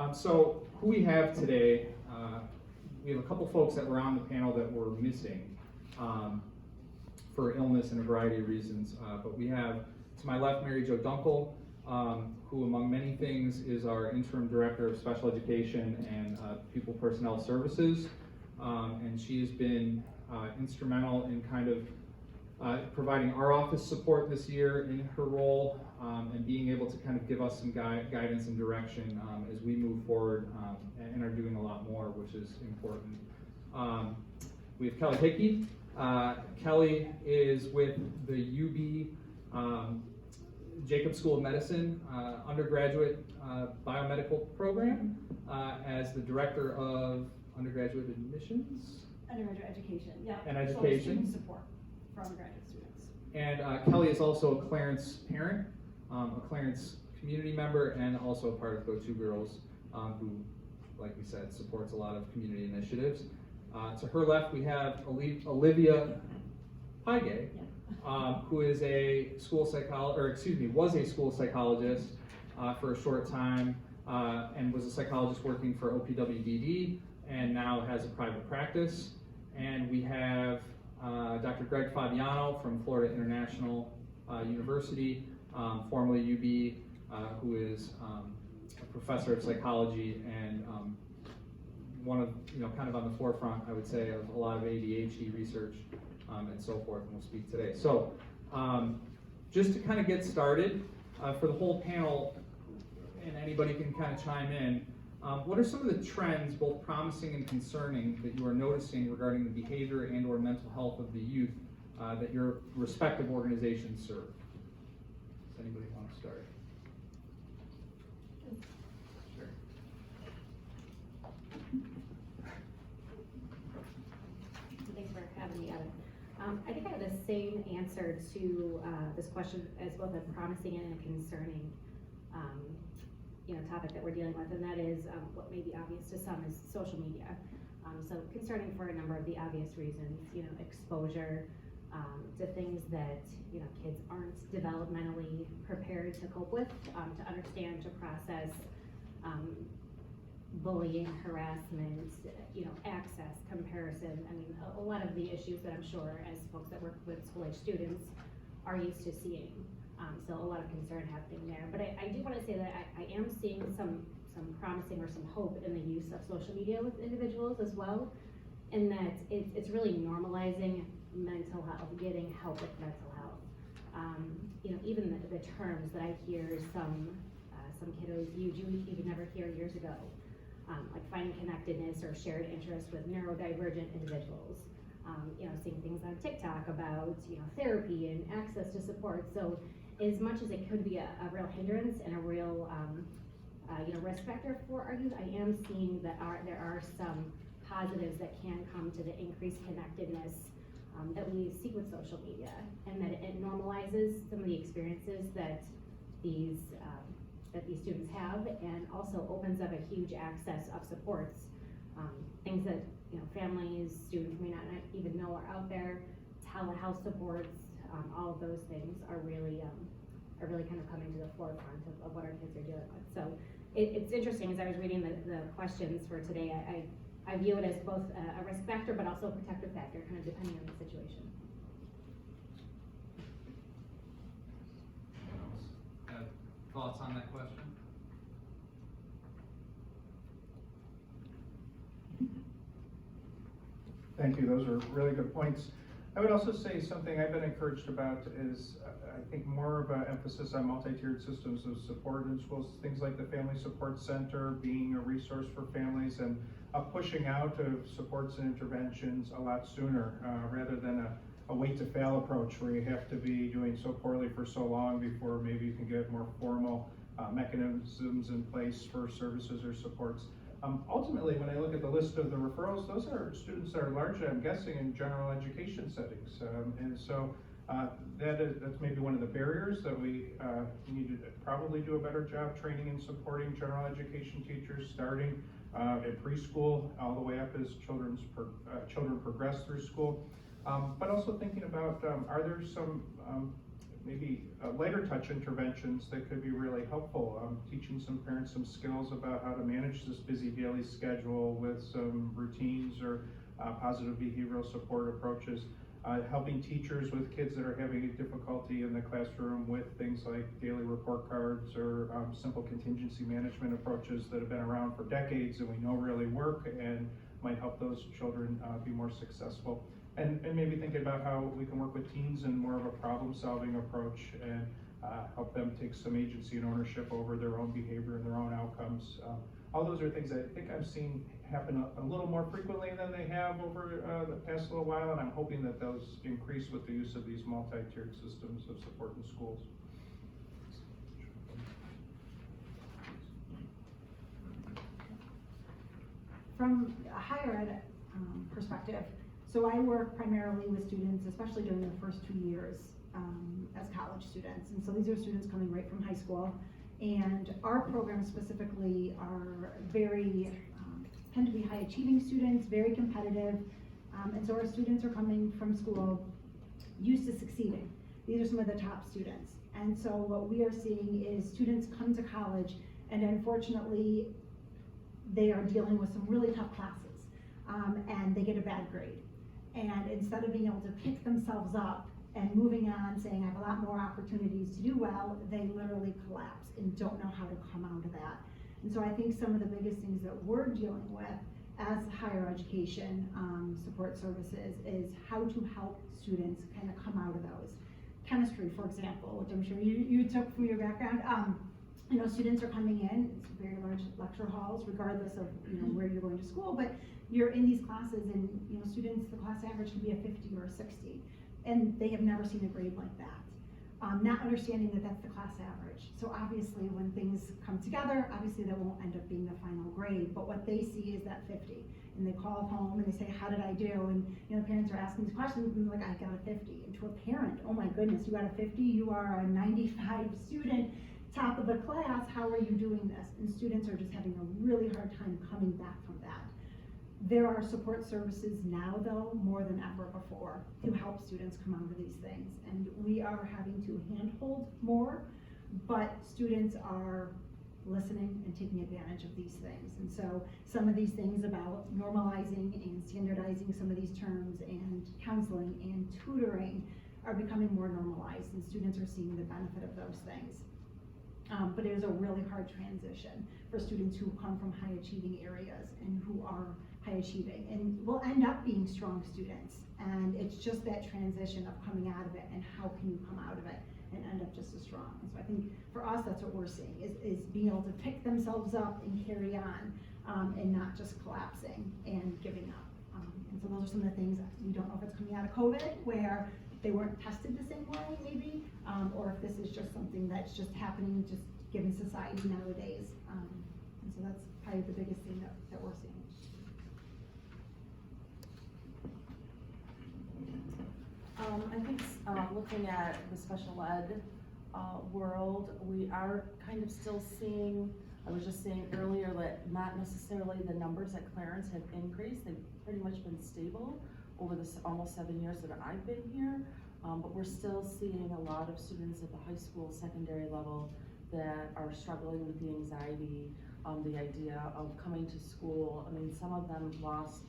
So who we have today, we have a couple folks that were on the panel that were missing for illness and a variety of reasons. But we have, to my left, Mary Jo Dunkle, who among many things is our Interim Director of Special Education and Pupil Personnel Services. And she has been instrumental in kind of providing our office support this year in her role, and being able to kind of give us some guidance and direction as we move forward and are doing a lot more, which is important. We have Kelli Hickey. Kelli is with the UB Jacobs School of Medicine Undergraduate Biomedical Program as the Director of Undergraduate Admissions? Undergraduate Education, yeah. And Education. Student support for undergraduate students. And Kelli is also a Clarence parent, a Clarence community member, and also a part of Go-To Girls, who, like we said, supports a lot of community initiatives. To her left, we have Olivia Pygay, who is a school was a school psychologist for a short time, and was a psychologist working for OPWDD, and now has a private practice. And we have Dr. Fabiano from Florida International University, formerly UB, who is a professor of psychology and one of, kind of on the forefront, I would say, of a lot of ADHD research and so forth, and we'll speak today. So just to kind of get started, for the whole panel, and anybody can kind of chime in, what are some of the trends, both promising and concerning, that you are noticing regarding the behavior and or mental health of the youth that your respective organizations serve? Does anybody want to start? Sure. Thanks for having me, Evan. I think I have the same answer to this question as both a promising and a concerning topic that we're dealing with, and that is what may be obvious to some is social media. So concerning for a number of the obvious reasons, exposure to things that kids aren't developmentally prepared to cope with, to understand, to process, bullying, harassment, access, comparison. I mean, a lot of the issues that I'm sure as folks that work with school-age students are used to seeing. So a lot of concern happening there. But I do want to say that I am seeing some promising or some hope in the use of social media with individuals as well, in that it's really normalizing mental health, getting help with mental health. Even the terms that I hear some kiddos use, you would never hear years ago, like finding connectedness or shared interests with neurodivergent individuals. Seeing things on TikTok about therapy and access to support. So as much as it could be a real hindrance and a real risk factor for our youth, I am seeing that there are some positives that can come to the increased connectedness that we seek with social media, and that it normalizes some of the experiences that these students have, and also opens up a huge access of supports, things that families, students may not even know are out there. Telehealth supports, all of those things are really kind of coming to the forefront of what our kids are dealing with. So it's interesting, as I was reading the questions for today, I view it as both a risk factor but also a protective factor, kind of depending on the situation. Anyone else have thoughts on that question? Thank you, those are really good points. I would also say something I've been encouraged about is, I think, more of an emphasis on multi-tiered systems of support in schools, things like the Family Support Center being a resource for families, and pushing out of supports and interventions a lot sooner, rather than a wait to fail approach where you have to be doing so poorly for so long before maybe you can get more formal mechanisms in place for services or supports. Ultimately, when I look at the list of the referrals, those are students that are largely, I'm guessing, in general education settings. And so that's maybe one of the barriers that we need to probably do a better job training and supporting general education teachers, starting at preschool all the way up as children progress through school. But also thinking about, are there some maybe lighter touch interventions that could be really helpful. Teaching some parents some skills about how to manage this busy daily schedule with some routines or positive behavioral support approaches. Helping teachers with kids that are having difficulty in the classroom with things like daily report cards or simple contingency management approaches that have been around for decades and we know really work and might help those children be more successful. And maybe thinking about how we can work with teens in more of a problem-solving approach and help them take some agency and ownership over their own behavior and their own outcomes. All those are things I think I've seen happen a little more frequently than they have over the past little while, and I'm hoping that those increase with the use of these multi-tiered systems of support in schools. From a higher ed perspective, so I work primarily with students, especially during their first 2 years as college students. And so these are students coming right from high school. And our programs specifically are very, tend to be high achieving students, very competitive. And so our students are coming from school used to succeeding. These are some of the top students. And so what we are seeing is students come to college and unfortunately they are dealing with some really tough classes and they get a bad grade. And instead of being able to pick themselves up and moving on, saying I have a lot more opportunities to do well, they literally collapse and don't know how to come out of that. And so I think some of the biggest things that we're dealing with as higher education support services is how to help students kind of come out of those. Chemistry, for example, which I'm sure you took from your background. You know, students are coming in, it's very large lecture halls, regardless of where you're going to school, but you're in these classes and students, the class average can be a 50 or a 60, and they have never seen a grade like that. Not understanding that that's the class average. So obviously when things come together, obviously that won't end up being the final grade, but what they see is that 50. And they call home and they say, how did I do? And parents are asking these questions and they're like, I got a 50. And to a parent, oh my goodness, you got a 50, you are a 95 student, top of the class, how are you doing this? And students are just having a really hard time coming back from that. There are support services now, though, more than ever before, to help students come out of these things. And we are having to handhold more, but students are listening and taking advantage of these things. And so some of these things about normalizing and standardizing some of these terms and counseling and tutoring are becoming more normalized, and students are seeing the benefit of those things. But it is a really hard transition for students who come from high achieving areas and who are high achieving and will end up being strong students. And it's just that transition of coming out of it and how can you come out of it and end up just as strong. And so I think for us, that's what we're seeing is being able to pick themselves up and carry on and not just collapsing and giving up. And so those are some of the things we don't know if it's coming out of COVID where they weren't tested the same way maybe, or if this is just something that's just happening just given society nowadays. And so that's probably the biggest thing that we're seeing. I think looking at the special ed world, we are kind of still seeing, I was just saying earlier that not necessarily the numbers at Clarence have increased. They've pretty much been stable over the almost 7 years that I've been here, but we're still seeing a lot of students at the high school, secondary level that are struggling with the anxiety, the idea of coming to school. I mean, some of them lost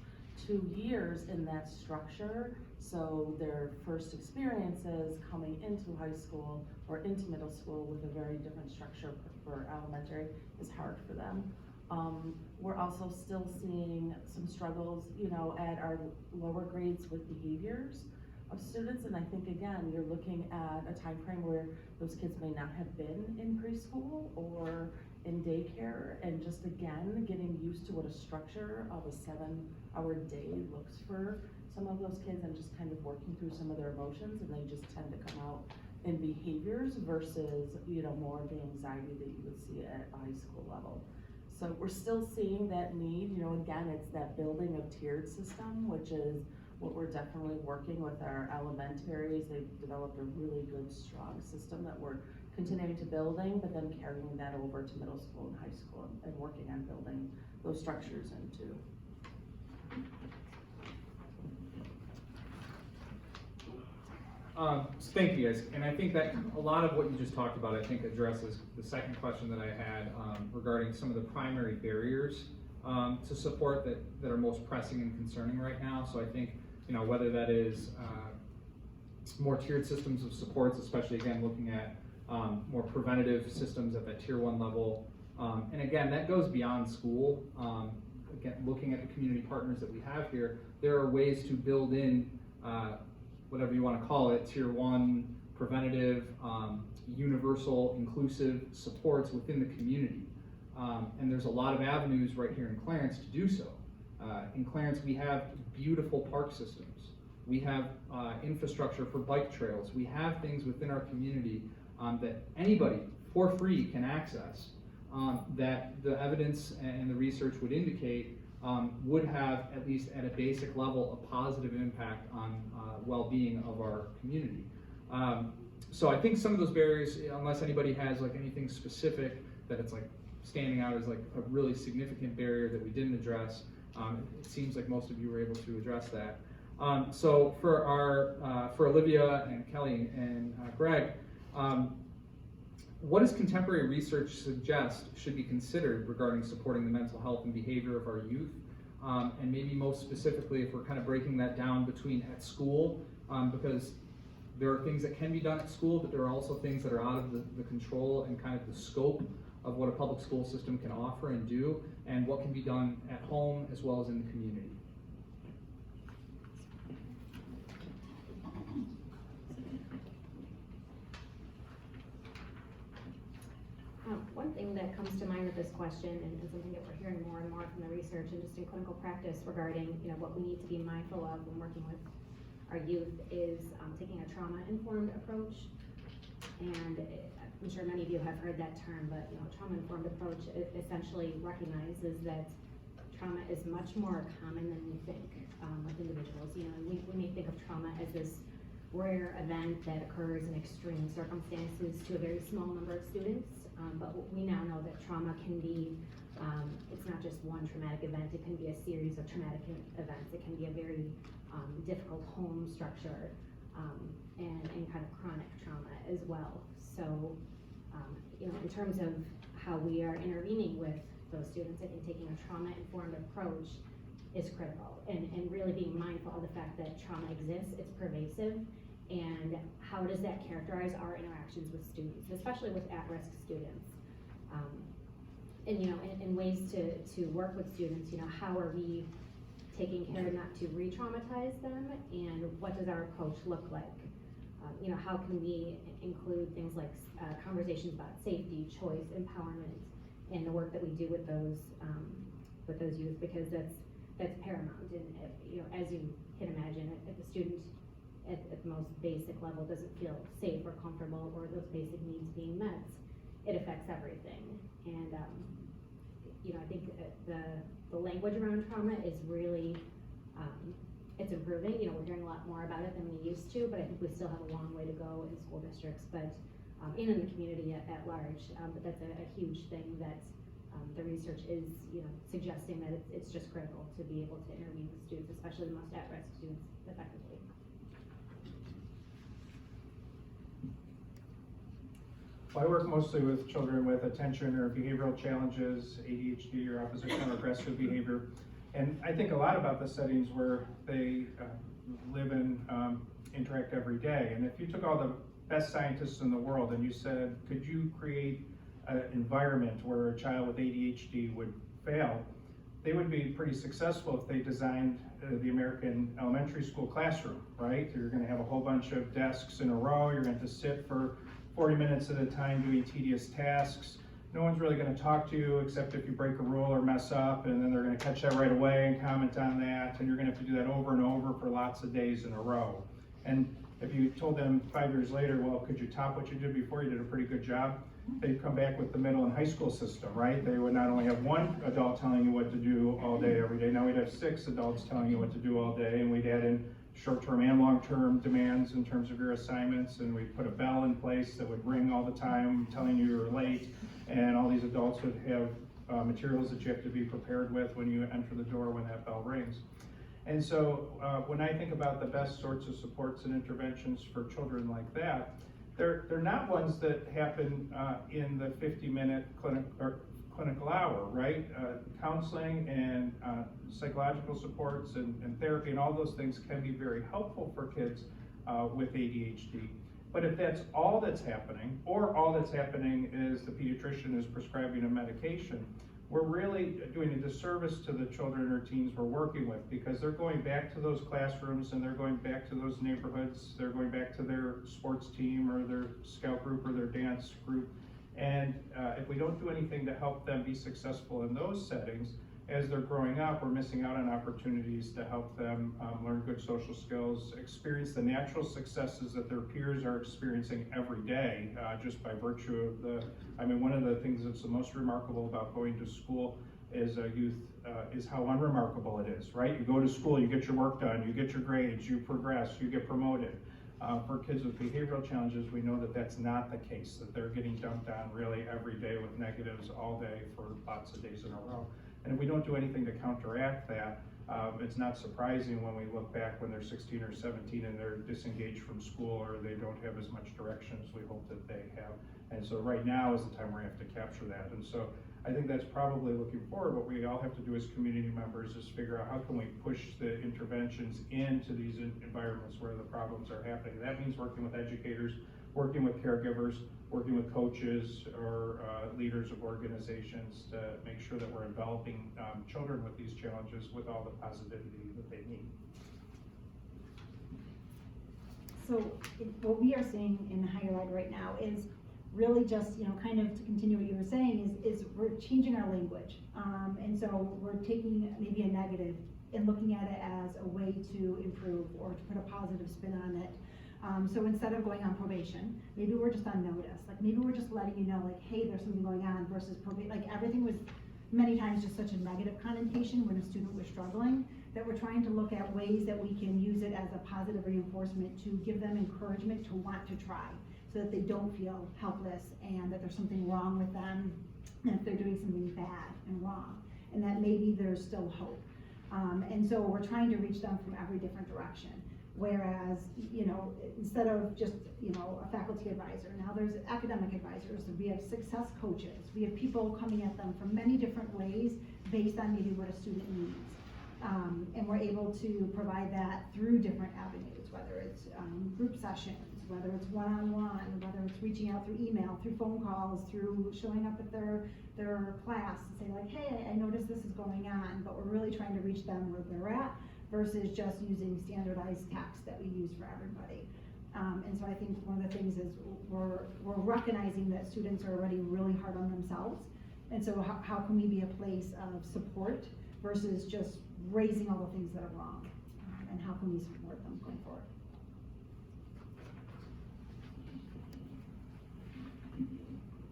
2 years in that structure, so their first experiences coming into high school or into middle school with a very different structure for elementary is hard for them. We're also still seeing some struggles, at our lower grades with behaviors of students, and I think again, you're looking at a time frame where those kids may not have been in preschool or in daycare, and just again, getting used to what a structure of a 7-hour day looks for some of those kids, and just kind of working through some of their emotions, and they just tend to come out in behaviors versus, more of the anxiety that you would see at a high school level. So we're still seeing that need, again, it's that building of tiered system, which is what we're definitely working with our elementaries. They've developed a really good, strong system that we're continuing to building, but then carrying that over to middle school and high school and working on building those structures into. So thank you guys, and I think that a lot of what you just talked about, I think addresses the second question that I had regarding some of the primary barriers to support that are most pressing and concerning right now. So I think, whether that is more tiered systems of supports, especially again looking at more preventative systems at that tier 1 level, and again that goes beyond school. Again, looking at the community partners that we have here, there are ways to build in whatever you want to call it, tier 1, preventative, universal, inclusive supports within the community. And there's a lot of avenues right here in Clarence to do so. In Clarence, we have beautiful park systems. We have infrastructure for bike trails. We have things within our community that anybody, for free, can access, that the evidence and the research would indicate would have, at least at a basic level, a positive impact on well-being of our community. So I think some of those barriers, unless anybody has like anything specific that it's like standing out as like a really significant barrier that we didn't address, it seems like most of you were able to address that. So for Olivia and Kelly and Greg, what does contemporary research suggest should be considered regarding supporting the mental health and behavior of our youth? And maybe most specifically, if we're kind of breaking that down between at school, because there are things that can be done at school, but there are also things that are out of the control and kind of the scope of what a public school system can offer and do, and what can be done at home as well as in the community. One thing that comes to mind with this question, and something that we're hearing more and more from the research and just in clinical practice regarding what we need to be mindful of when working with our youth, is taking a trauma-informed approach. And I'm sure many of you have heard that term, but a trauma-informed approach essentially recognizes that trauma is much more common than we think with individuals. We may think of trauma as this rare event that occurs in extreme circumstances to a very small number of students. But we now know that trauma can be, it's not just one traumatic event, it can be a series of traumatic events. It can be a very difficult home structure and kind of chronic trauma as well. So, in terms of how we are intervening with those students, I think taking a trauma-informed approach is critical, and really being mindful of the fact that trauma exists, it's pervasive, and how does that characterize our interactions with students, especially with at-risk students. And in ways to work with students, how are we taking care not to re-traumatize them, and what does our approach look like? How can we include things like conversations about safety, choice, empowerment in the work that we do with those youth, because that's paramount. And as you can imagine, if the student at the most basic level doesn't feel safe or comfortable, or those basic needs being met, it affects everything. And I think the language around trauma is really it's improving. We're hearing a lot more about it than we used to, but I think we still have a long way to go in school districts, but and in the community at large. But that's a huge thing that the research is suggesting that it's just critical to be able to intervene with students, especially the most at-risk students, effectively. Well, I work mostly with children with attention or behavioral challenges, ADHD or oppositional aggressive behavior. And I think a lot about the settings where they live and interact every day. And if you took all the best scientists in the world and you said, could you create an environment where a child with ADHD would fail, they would be pretty successful if they designed the American elementary school classroom, right? You're going to have a whole bunch of desks in a row. You're going to have to sit for 40 minutes at a time doing tedious tasks. No one's really going to talk to you except if you break a rule or mess up, and then they're going to catch that right away and comment on that, and you're going to have to do that over and over for lots of days in a row. And if you told them 5 years later, well, could you top what you did before? You did a pretty good job. They'd come back with the middle and high school system, right? They would not only have one adult telling you what to do all day, every day. Now we'd have 6 adults telling you what to do all day, and we'd add in short-term and long-term demands in terms of your assignments, and we'd put a bell in place that would ring all the time telling you you're late, and all these adults would have materials that you have to be prepared with when you enter the door when that bell rings. And so when I think about the best sorts of supports and interventions for children like that, they're not ones that happen in the 50-minute clinical hour, right? Counseling and psychological supports and therapy and all those things can be very helpful for kids with ADHD. But if that's all that's happening, or all that's happening is the pediatrician is prescribing a medication, we're really doing a disservice to the children or teens we're working with, because they're going back to those classrooms and they're going back to those neighborhoods, they're going back to their sports team or their scout group or their dance group. And if we don't do anything to help them be successful in those settings, as they're growing up, we're missing out on opportunities to help them learn good social skills, experience the natural successes that their peers are experiencing every day, just by virtue of one of the things that's the most remarkable about going to school as a youth is how unremarkable it is, right? You go to school, you get your work done, you get your grades, you progress, you get promoted. For kids with behavioral challenges, we know that that's not the case, that they're getting dumped on really every day with negatives all day for lots of days in a row. And if we don't do anything to counteract that, it's not surprising when we look back when they're 16 or 17 and they're disengaged from school, or they don't have as much direction as we hope that they have. And so right now is the time where we have to capture that. And so I think that's probably looking forward. What we all have to do as community members is figure out how can we push the interventions into these environments where the problems are happening. That means working with educators, working with caregivers, working with coaches or leaders of organizations to make sure that we're enveloping children with these challenges with all the positivity that they need. So what we are seeing in higher ed right now is really just, kind of to continue what you were saying, is we're changing our language. And so we're taking maybe a negative and looking at it as a way to improve or to put a positive spin on it. So instead of going on probation, maybe we're just on notice. Like maybe we're just letting you know, like, hey, there's something going on, versus probation. Like everything was many times just such a negative connotation when a student was struggling, that we're trying to look at ways that we can use it as a positive reinforcement to give them encouragement to want to try, so that they don't feel helpless and that there's something wrong with them, and if they're doing something bad and wrong, and that maybe there's still hope. And so we're trying to reach them from every different direction. Whereas, instead of just, a faculty advisor, now there's academic advisors, we have success coaches, we have people coming at them from many different ways based on maybe what a student needs. And we're able to provide that through different avenues, whether it's group sessions, whether it's one-on-one, whether it's reaching out through email, through phone calls, through showing up at their class and say like, hey, I noticed this is going on, but we're really trying to reach them where they're at, versus just using standardized text that we use for everybody. And so I think one of the things is we're recognizing that students are already really hard on themselves. And so how can we be a place of support versus just raising all the things that are wrong? And how can we support them going forward?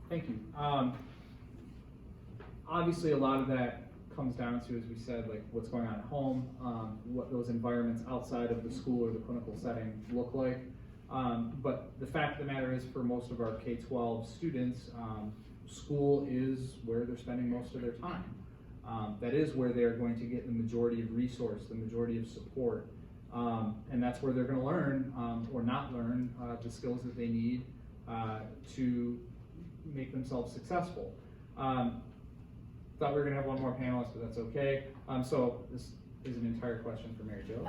Thank you. Obviously, a lot of that comes down to, as we said, like what's going on at home, what those environments outside of the school or the clinical setting look like. But the fact of the matter is, for most of our K-12 students, school is where they're spending most of their time. That is where they're going to get the majority of resource, the majority of support. And that's where they're going to learn or not learn the skills that they need to make themselves successful. Thought we were going to have one more panelist, but that's okay. So this is an entire question for Mary Jo.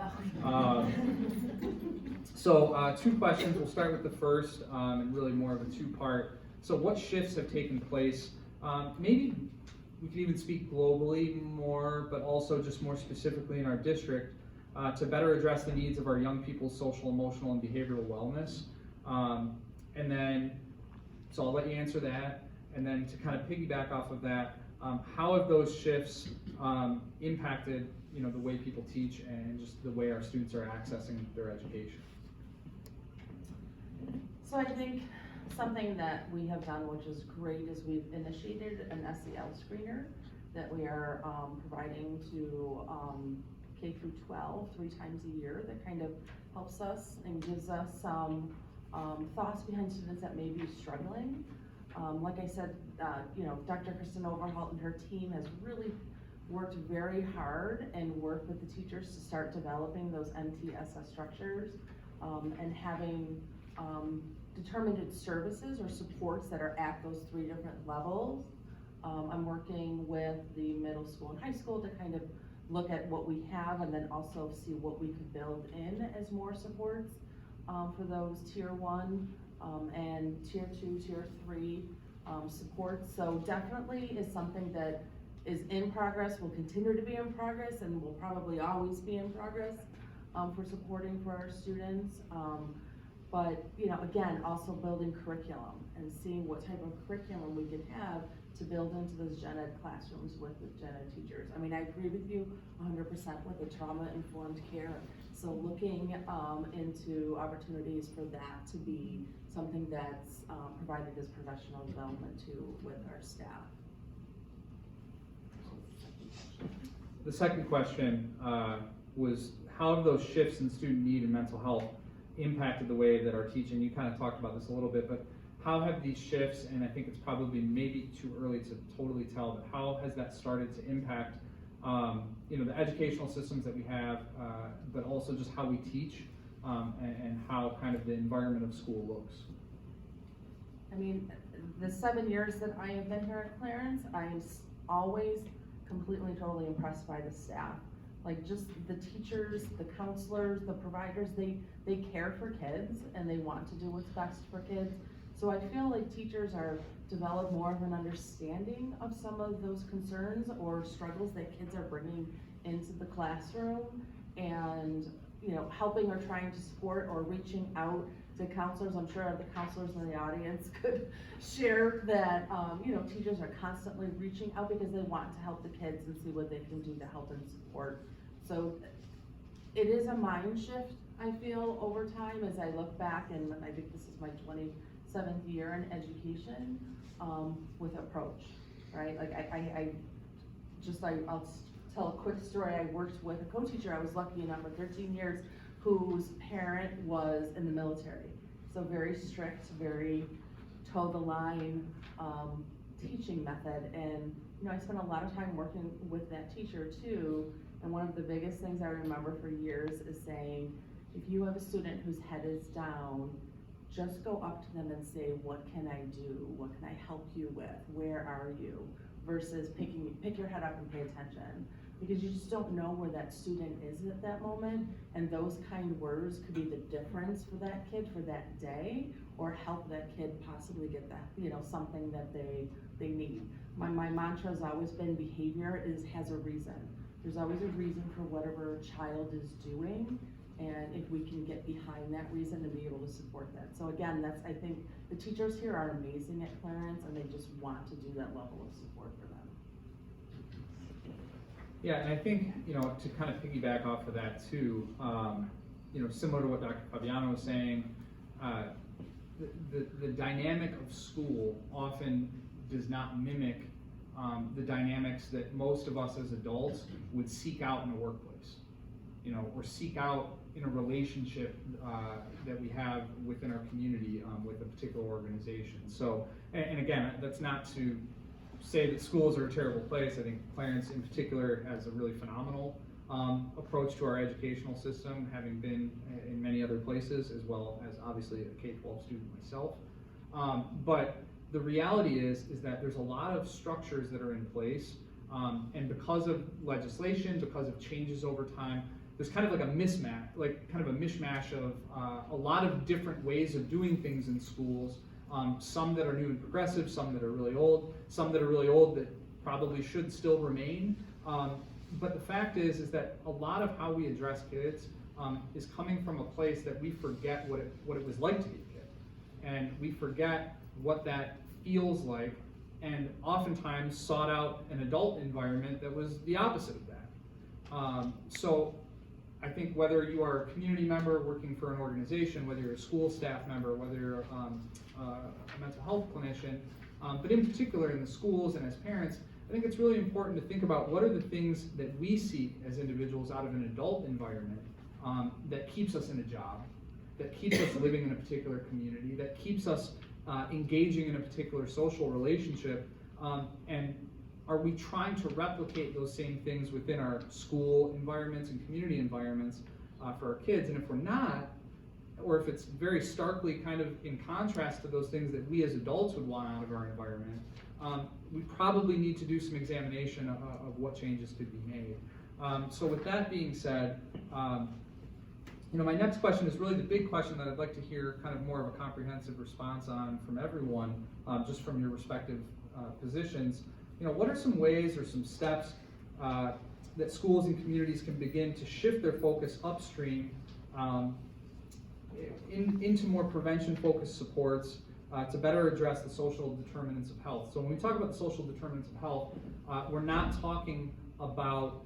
So 2 questions. We'll start with the first, and really more of a 2-part. So what shifts have taken place? Maybe we could even speak globally more, but also just more specifically in our district, to better address the needs of our young people's social, emotional, and behavioral wellness. And then, so I'll let you answer that. And then to kind of piggyback off of that, how have those shifts impacted, the way people teach and just the way our students are accessing their education? So I think something that we have done, which is great, is we've initiated an SEL screener that we are providing to K through 12 3 times a year, that kind of helps us and gives us some thoughts behind students that may be struggling. Like I said, Dr. Kristen Overholt and her team has really worked very hard and worked with the teachers to start developing those MTSS structures, and having determined services or supports that are at those 3 different levels. I'm working with the middle school and high school to kind of look at what we have and then also see what we could build in as more supports for those tier 1 and tier 2, tier 3 supports. So definitely is something that is in progress, will continue to be in progress, and will probably always be in progress for supporting for our students. But, you know, again, also building curriculum and seeing what type of curriculum we could have to build into those gen ed classrooms with the gen ed teachers. I mean, I agree with you 100% with the trauma-informed care. So looking into opportunities for that to be something that's provided as professional development too with our staff. The second question was, how have those shifts in student need and mental health impacted the way that our teaching? You kind of talked about this a little bit, but how have these shifts, and I think it's probably maybe too early to totally tell, but how has that started to impact you know, the educational systems that we have, but also just how we teach and how kind of the environment of school looks? I mean, the 7 years that I have been here at Clarence, I'm always completely, totally impressed by the staff. Like, just the teachers, the counselors, the providers, they care for kids and they want to do what's best for kids. So I feel like teachers are develop more of an understanding of some of those concerns or struggles that kids are bringing into the classroom, and, you know, helping or trying to support or reaching out to counselors. I'm sure the counselors in the audience could share that, you know, teachers are constantly reaching out because they want to help the kids and see what they can do to help and support. So it is a mind shift, I feel, over time as I look back, and I think this is my 27th year in education, with approach, right? Like I'll tell a quick story. I worked with a co-teacher. I was lucky enough for 13 years whose parent was in the military. So very strict, very toe the line teaching method. And, you know, I spent a lot of time working with that teacher too. And one of the biggest things I remember for years is saying, if you have a student whose head is down, just go up to them and say, what can I do? What can I help you with? Where are you? Versus pick your head up and pay attention. Because you just don't know where that student is at that moment, and those kind words could be the difference for that kid for that day, or help that kid possibly get that, you know, something that they need. My mantra has always been behavior has a reason. There's always a reason for whatever a child is doing, and if we can get behind that reason and be able to support that. So again, I think the teachers here are amazing at Clarence, and they just want to do that level of support for them. Yeah, and I think, you know, to kind of piggyback off of that too, you know, similar to what Dr. Fabiano was saying, the dynamic of school often does not mimic the dynamics that most of us as adults would seek out in a workplace, you know, or seek out in a relationship that we have within our community with a particular organization. So, and again, that's not to say that schools are a terrible place. I think Clarence in particular has a really phenomenal approach to our educational system, having been in many other places, as well as obviously a K-12 student myself. But the reality is that there's a lot of structures that are in place, and because of legislation, because of changes over time, there's kind of like a mismatch, like kind of a mishmash of a lot of different ways of doing things in schools. Some that are new and progressive, some that are really old, some that are really old that probably should still remain. But the fact is that a lot of how we address kids is coming from a place that we forget what it was like to be a kid. And we forget what that feels like, and oftentimes sought out an adult environment that was the opposite of that. So I think whether you are a community member working for an organization, whether you're a school staff member, whether you're a mental health clinician, but in particular in the schools and as parents, I think it's really important to think about what are the things that we seek as individuals out of an adult environment that keeps us in a job, that keeps us living in a particular community, that keeps us engaging in a particular social relationship, and are we trying to replicate those same things within our school environments and community environments for our kids? And if we're not, or if it's very starkly kind of in contrast to those things that we as adults would want out of our environment, we probably need to do some examination of what changes could be made. So with that being said, my next question is really the big question that I'd like to hear kind of more of a comprehensive response on from everyone, just from your respective positions. What are some ways or some steps that schools and communities can begin to shift their focus upstream into more prevention-focused supports to better address the social determinants of health? So when we talk about the social determinants of health, we're not talking about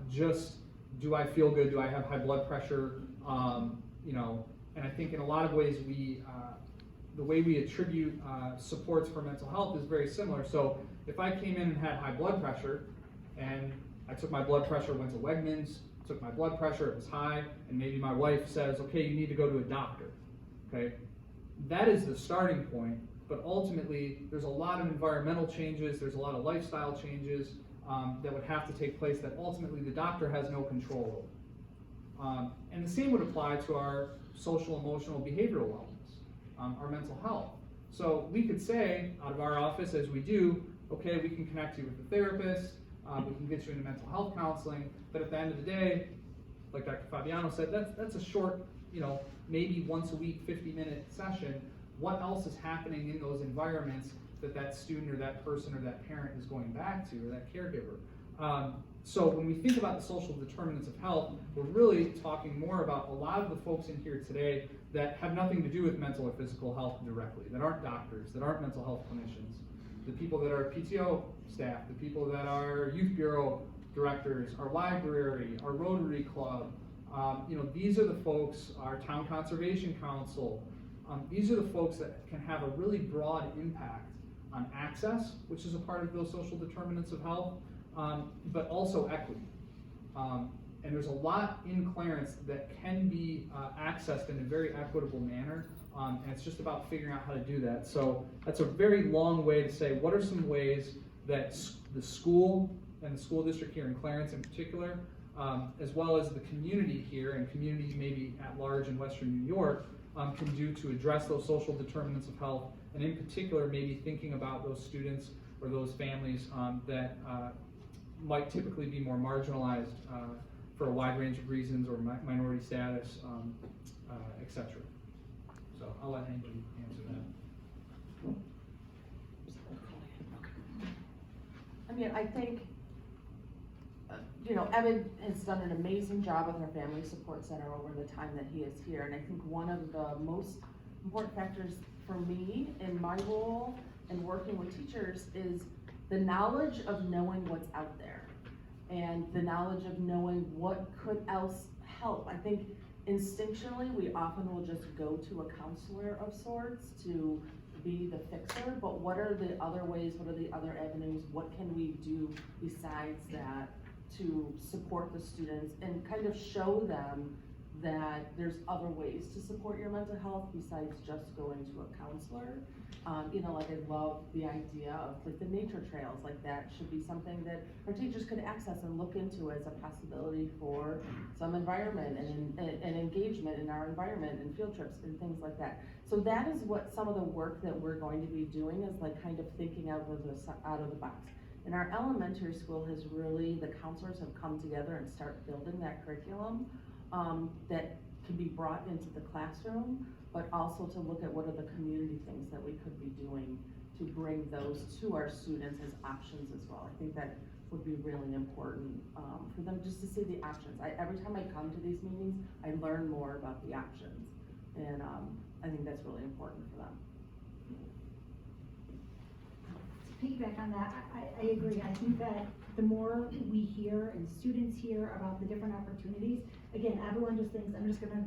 just, do I feel good, do I have high blood pressure, and I think in a lot of ways the way we attribute supports for mental health is very similar. So if I came in and had high blood pressure, and I took my blood pressure, went to Wegmans, took my blood pressure, it was high, and maybe my wife says, okay, you need to go to a doctor, okay? That is the starting point, but ultimately there's a lot of environmental changes, there's a lot of lifestyle changes that would have to take place that ultimately the doctor has no control over. And the same would apply to our social, emotional, behavioral wellness, our mental health. So we could say, out of our office, as we do, okay, we can connect you with a therapist, we can get you into mental health counseling, but at the end of the day, like Dr. Fabiano said, that's a short, maybe once a week, 50-minute session. What else is happening in those environments that student or that person or that parent is going back to, or that caregiver? So when we think about the social determinants of health, we're really talking more about a lot of the folks in here today that have nothing to do with mental or physical health directly, that aren't doctors, that aren't mental health clinicians, the people that are PTO staff, the people that are youth bureau directors, our library, our Rotary Club, these are the folks, our town conservation council, these are the folks that can have a really broad impact on access, which is a part of those social determinants of health, but also equity. And there's a lot in Clarence that can be accessed in a very equitable manner, and it's just about figuring out how to do that. So that's a very long way to say, what are some ways that the school and the school district here in Clarence in particular, as well as the community here and community maybe at large in Western New York, can do to address those social determinants of health, and in particular maybe thinking about those students or those families that might typically be more marginalized for a wide range of reasons, or minority status, etc. So I'll let anybody answer that. I think, Evan has done an amazing job with our Family Support Center over the time that he is here, and I think one of the most important factors for me in my role and working with teachers is the knowledge of knowing what's out there and the knowledge of knowing what could else help. I think instinctually we often will just go to a counselor of sorts to be the fixer, but what are the other ways, what are the other avenues, what can we do besides that to support the students and kind of show them that there's other ways to support your mental health besides just going to a counselor. I love the idea of the nature trails, that should be something that our teachers could access and look into as a possibility for some environment and engagement in our environment and field trips and things like that. So that is what some of the work that we're going to be doing is kind of thinking out of the box. In our elementary school the counselors have come together and start building that curriculum that can be brought into the classroom, but also to look at what are the community things that we could be doing to bring those to our students as options as well. I think that would be really important for them just to see the options. Every time I come to these meetings, I learn more about the options, and I think that's really important for them. To piggyback on that, I agree. I think that the more we hear and students hear about the different opportunities, again, everyone just thinks, I'm just gonna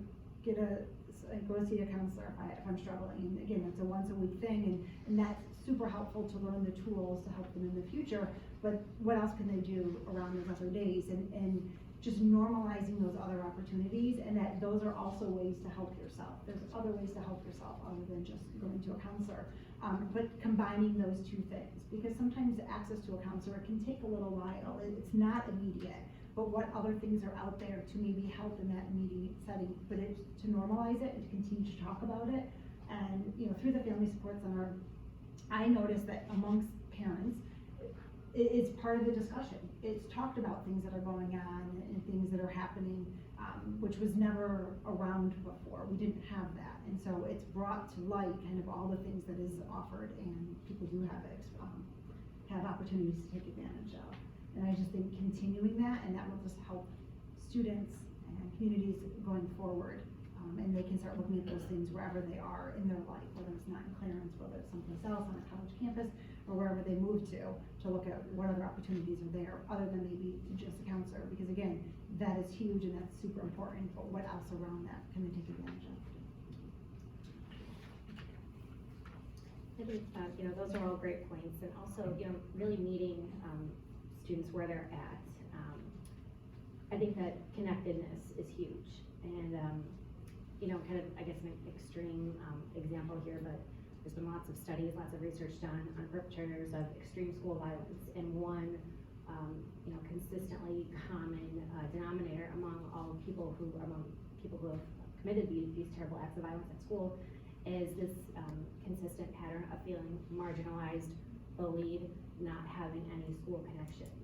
go see a counselor if I'm struggling. And again, that's a once a week thing, and that's super helpful to learn the tools to help them in the future, but what else can they do around those other days? And just normalizing those other opportunities, and that those are also ways to help yourself. There's other ways to help yourself other than just going to a counselor. But combining those two things, because sometimes access to a counselor can take a little while, it's not immediate. But what other things are out there to maybe help in that immediate setting, but it's to normalize it and to continue to talk about it. And, you know, through the Family Support Center, I noticed that amongst parents, it's part of the discussion. It's talked about things that are going on and things that are happening, which was never around before. We didn't have that. And so it's brought to light kind of all the things that is offered, and people do have opportunities to take advantage of. And I just think continuing that, and that will just help students and communities going forward. And they can start looking at those things wherever they are in their life, whether it's not in Clarence, whether it's someplace else on a college campus, or wherever they move to look at what other opportunities are there, other than maybe just a counselor. Because again, that is huge and that's super important, but what else around that can they take advantage of? I think, you know, those are all great points, and also, you know, really meeting students where they're at. I think that connectedness is huge, and you know, kind of, I guess, an extreme example here, but there's been lots of studies, lots of research done on perpetrators of extreme school violence, and one, you know, consistently common denominator among people who have committed these terrible acts of violence at school is this consistent pattern of feeling marginalized, bullied, not having any school connections,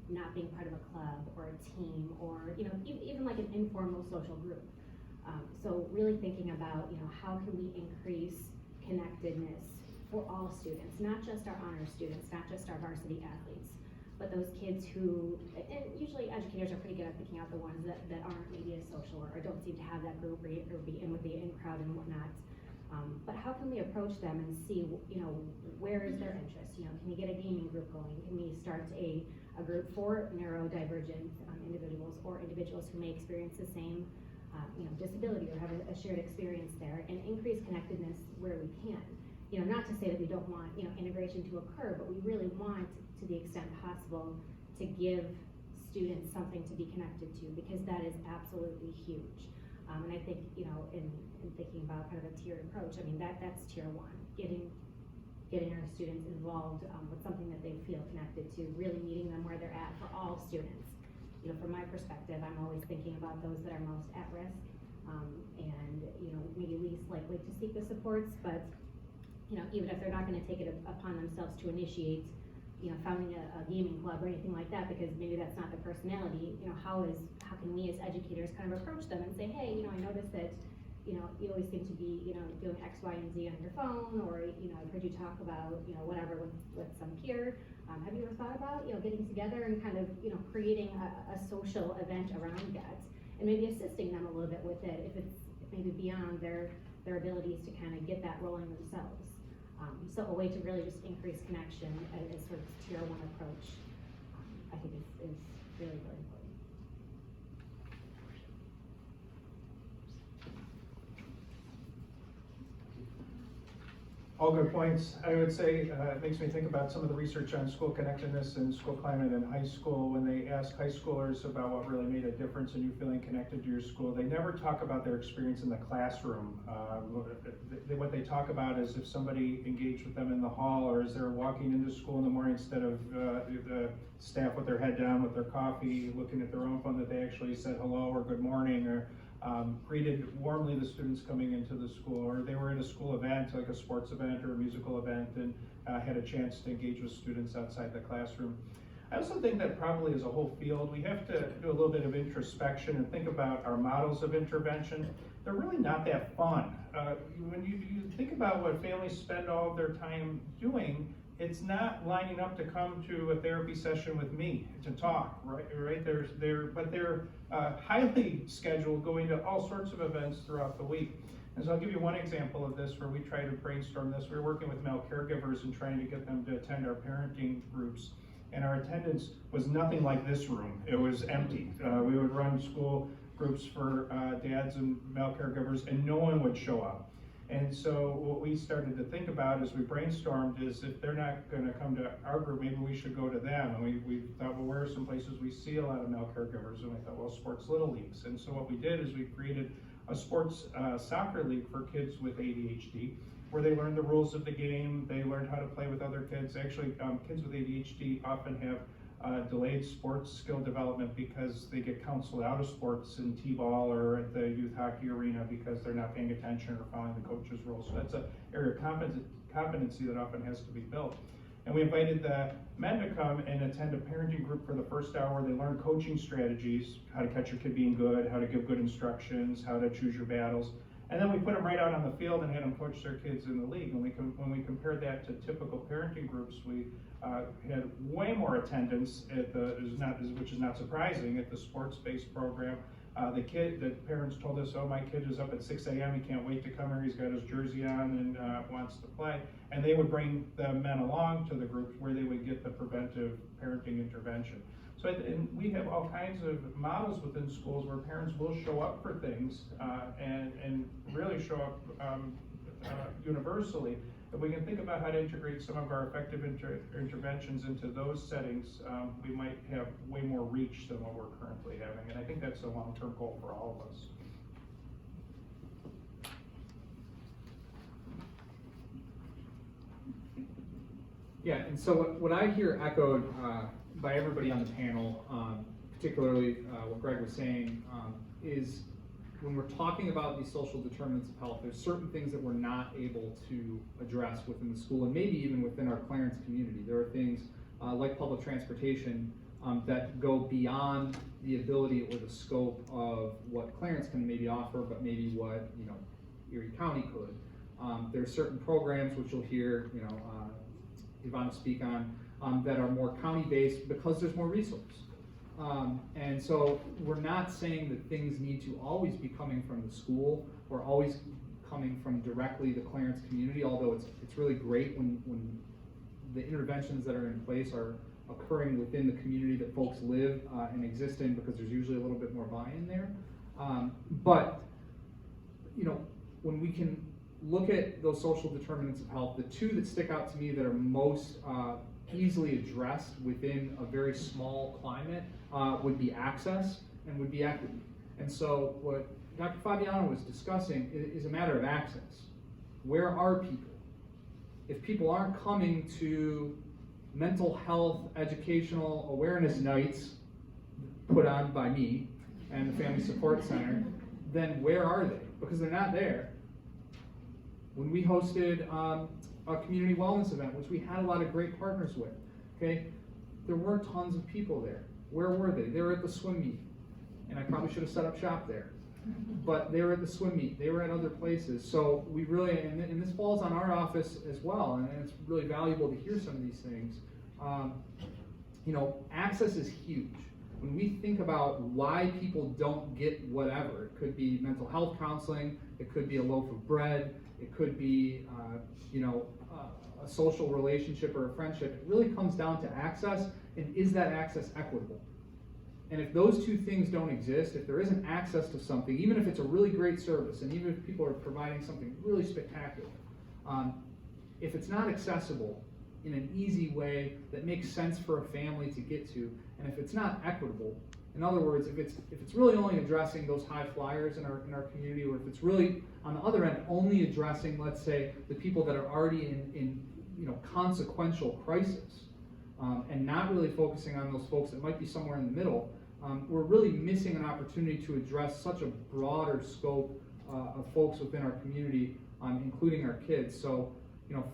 not being part of a club or a team, or, you know, even like an informal social group. So really thinking about, you know, how can we increase connectedness for all students, not just our honor students, not just our varsity athletes, but those kids who, and usually educators are pretty good at picking out the ones that aren't maybe as social or don't seem to have that group or be in with the in crowd and whatnot. But how can we approach them and see, you know, where is their interest? You know, can we get a gaming group going? Can we start a group for neurodivergent individuals or individuals who may experience the same you know, disability or have a shared experience there, and increase connectedness where we can. You know, not to say that we don't want, you know, integration to occur, but we really want, to the extent possible, to give students something to be connected to, because that is absolutely huge. And I think, you know, in thinking about kind of a tiered approach, I mean, that's tier one, getting our students involved with something that they feel connected to, really meeting them where they're at for all students. You know, from my perspective, I'm always thinking about those that are most at risk, and, you know, maybe least likely to seek the supports, but, you know, even if they're not gonna take it upon themselves to initiate, you know, founding a gaming club or anything like that, because maybe that's not their personality, you know, how can we as educators kind of approach them and say, hey, you know, I noticed that, you know, you always seem to be, you know, doing X, Y, and Z on your phone, or, you know, I've heard you talk about, you know, whatever with some peer. Have you ever thought about, you know, getting together and kind of, you know, creating a social event around that, and maybe assisting them a little bit with it if it's maybe beyond their abilities to kind of get that rolling themselves. So a way to really just increase connection as sort of tier one approach, I think is really, really important. All good points. I would say it makes me think about some of the research on school connectedness and school climate in high school. When they ask high schoolers about what really made a difference in you feeling connected to your school, they never talk about their experience in the classroom. What they talk about is if somebody engaged with them in the hall, or as they're walking into school in the morning, instead of the staff with their head down with their coffee, looking at their own phone, that they actually said hello or good morning, or greeted warmly the students coming into the school, or they were at a school event, like a sports event or a musical event, and had a chance to engage with students outside the classroom. I also think that probably as a whole field, we have to do a little bit of introspection and think about our models of intervention. They're really not that fun. When you think about what families spend all of their time doing, it's not lining up to come to a therapy session with me to talk, right? But they're highly scheduled, going to all sorts of events throughout the week. And so I'll give you one example of this where we try to brainstorm this. We were working with male caregivers and trying to get them to attend our parenting groups. And our attendance was nothing like this room. It was empty. We would run school groups for dads and male caregivers, and no one would show up. And so what we started to think about as we brainstormed is, if they're not going to come to our group, maybe we should go to them. And we thought, well, where are some places we see a lot of male caregivers? And we thought, well, sports little leagues. And so what we did is we created a sports soccer league for kids with ADHD. where they learned the rules of the game, they learned how to play with other kids. Actually, kids with ADHD often have delayed sports skill development because they get counseled out of sports in T-ball or at the youth hockey arena because they're not paying attention or following the coach's rules. So that's an area of competency that often has to be built. And we invited the men to come and attend a parenting group for the first hour. They learn coaching strategies, how to catch your kid being good, how to give good instructions, how to choose your battles. And then we put them right out on the field and had them coach their kids in the league. And when we compared that to typical parenting groups, we had way more attendance at which is not surprising, at the sports-based program. The parents told us, oh, my kid is up at 6 a.m. He can't wait to come here. He's got his jersey on and wants to play. And they would bring the men along to the groups where they would get the preventive parenting intervention. So and we have all kinds of models within schools where parents will show up for things and really show up universally. If we can think about how to integrate some of our effective interventions into those settings, we might have way more reach than what we're currently having. And I think that's a long-term goal for all of us. Yeah, and so what I hear echoed by everybody on the panel, particularly what Greg was saying, is when we're talking about these social determinants of health, there's certain things that we're not able to address within the school and maybe even within our Clarence community. There are things like public transportation that go beyond the ability or the scope of what Clarence can maybe offer, but maybe what Erie County could. There are certain programs which you'll hear Ivana speak on that are more county-based because there's more resources. And so we're not saying that things need to always be coming from the school or always coming from directly the Clarence community, although it's really great when the interventions that are in place are occurring within the community that folks live and exist in, because there's usually a little bit more buy-in there. But when we can look at those social determinants of health, the two that stick out to me that are most easily addressed within a very small climate would be access and would be equity. And so what Dr. Fabiano was discussing is a matter of access. Where are people? If people aren't coming to mental health educational awareness nights put on by me and the Family Support Center, then where are they? Because they're not there. When we hosted a community wellness event, which we had a lot of great partners with, okay, there weren't tons of people there. Where were they? They were at the swim meet, and I probably should have set up shop there. But they were at the swim meet. They were at other places. So we really, and this falls on our office as well, and it's really valuable to hear some of these things. Access is huge. When we think about why people don't get whatever, it could be mental health counseling, it could be a loaf of bread, it could be, a social relationship or a friendship. It really comes down to access, and is that access equitable? And if those two things don't exist, if there isn't access to something, even if it's a really great service, and even if people are providing something really spectacular, if it's not accessible in an easy way that makes sense for a family to get to, and if it's not equitable, in other words, if it's really only addressing those high flyers in our community, or if it's really on the other end only addressing, let's say, the people that are already in consequential crisis, and not really focusing on those folks that might be somewhere in the middle, we're really missing an opportunity to address such a broader scope of folks within our community, including our kids. So,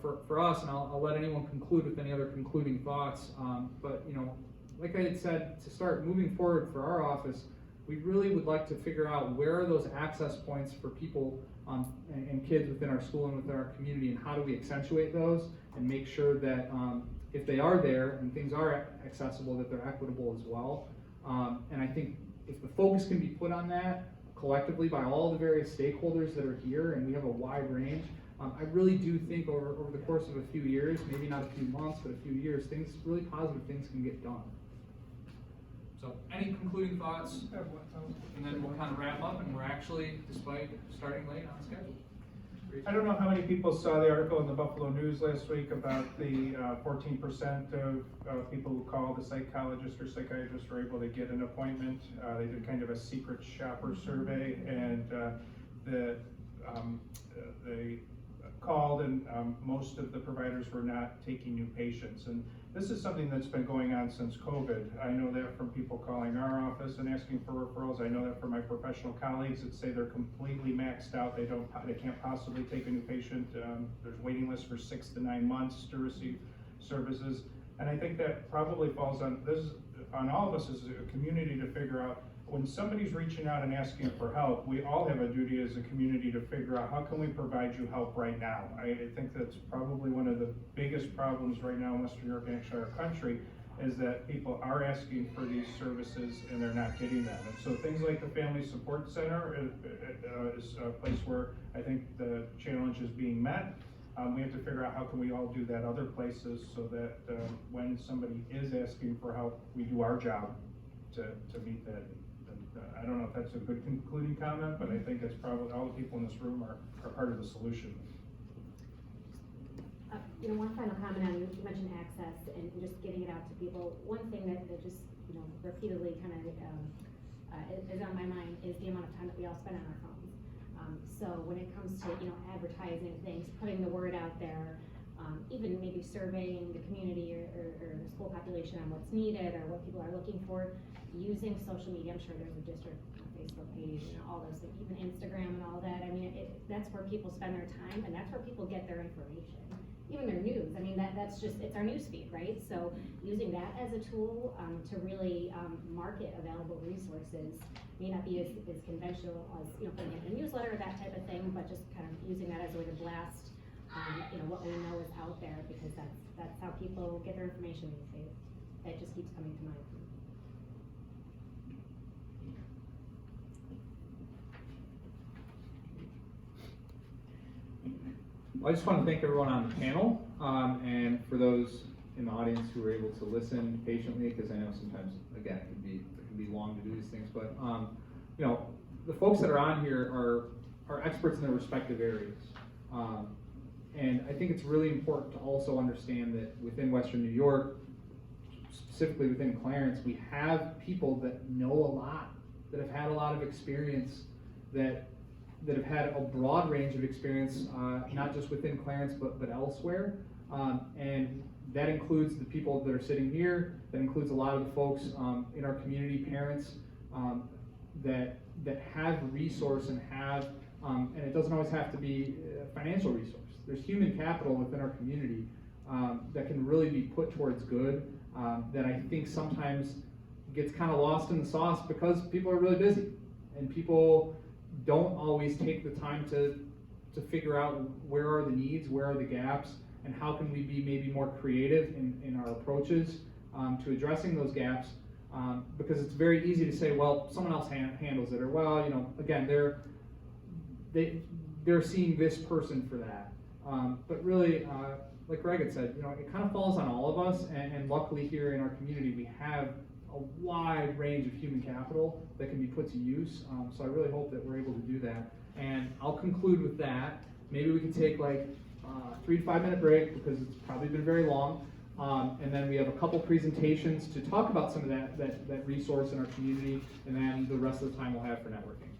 for us, and I'll let anyone conclude with any other concluding thoughts, but like I had said to start, moving forward for our office, we really would like to figure out where are those access points for people and kids within our school and within our community, and how do we accentuate those and make sure that if they are there and things are accessible, that they're equitable as well. And I think if the focus can be put on that collectively by all the various stakeholders that are here, and we have a wide range, I really do think over the course of a few years, maybe not a few months, but a few years, really positive things can get done. So any concluding thoughts? And then we'll kind of wrap up, and we're actually, despite starting late, on schedule. I don't know how many people saw the article in the Buffalo News last week about the 14% of people who called the psychologist or psychiatrist were able to get an appointment. They did kind of a secret shopper survey, and the called and most of the providers were not taking new patients. And this is something that's been going on since COVID. I know that from people calling our office and asking for referrals. I know that from my professional colleagues that say they're completely maxed out. They can't possibly take a new patient. There's waiting lists for 6 to 9 months to receive services. And I think that probably falls on all of us as a community to figure out, when somebody's reaching out and asking for help, we all have a duty as a community to figure out how can we provide you help right now. I think that's probably one of the biggest problems right now in Western New York and actually our country, is that people are asking for these services and they're not getting them. And so things like the Family Support Center is a place where I think the challenge is being met. We have to figure out how can we all do that other places so that when somebody is asking for help, we do our job to meet that. I don't know if that's a good concluding comment, but I think it's probably all the people in this room are part of the solution. One final comment on, you mentioned access and just getting it out to people. One thing that just, repeatedly kind of is on my mind is the amount of time that we all spend on our phones. So when it comes to, advertising things, putting the word out there, even maybe surveying the community or the school population on what's needed or what people are looking for, using social media. I'm sure there's a district Facebook page and all those things, even Instagram and all that. I mean, that's where people spend their time and that's where people get their information, even their news. I mean, that's just, it's our news feed, right? So using that as a tool to really market available resources may not be as conventional as, putting in a newsletter or that type of thing, but just kind of using that as a way to blast what we know is out there, because that's how people get their information these days. That just keeps coming to mind. I just want to thank everyone on the panel, and for those in the audience who were able to listen patiently, because I know sometimes, again, it can be long to do these things, but the folks that are on here are experts in their respective areas. And I think it's really important to also understand that within Western New York, specifically within Clarence, we have people that know a lot, that have had a lot of experience, that have had a broad range of experience, not just within Clarence, but elsewhere. And that includes the people that are sitting here, that includes a lot of the folks in our community, parents, that have resource and have, and it doesn't always have to be a financial resource. There's human capital within our community that can really be put towards good, that I think sometimes gets kind of lost in the sauce because people are really busy and people don't always take the time to figure out where are the needs, where are the gaps, and how can we be maybe more creative in our approaches to addressing those gaps, because it's very easy to say, well, someone else handles it, or well, again, they're seeing this person for that. But really, like Greg had said, it kind of falls on all of us, and luckily here in our community we have a wide range of human capital that can be put to use. So I really hope that we're able to do that. And I'll conclude with that. Maybe we can take like a 3 to 5 minute break because it's probably been very long. And then we have a couple presentations to talk about some of that resource in our community, and then the rest of the time we'll have for networking.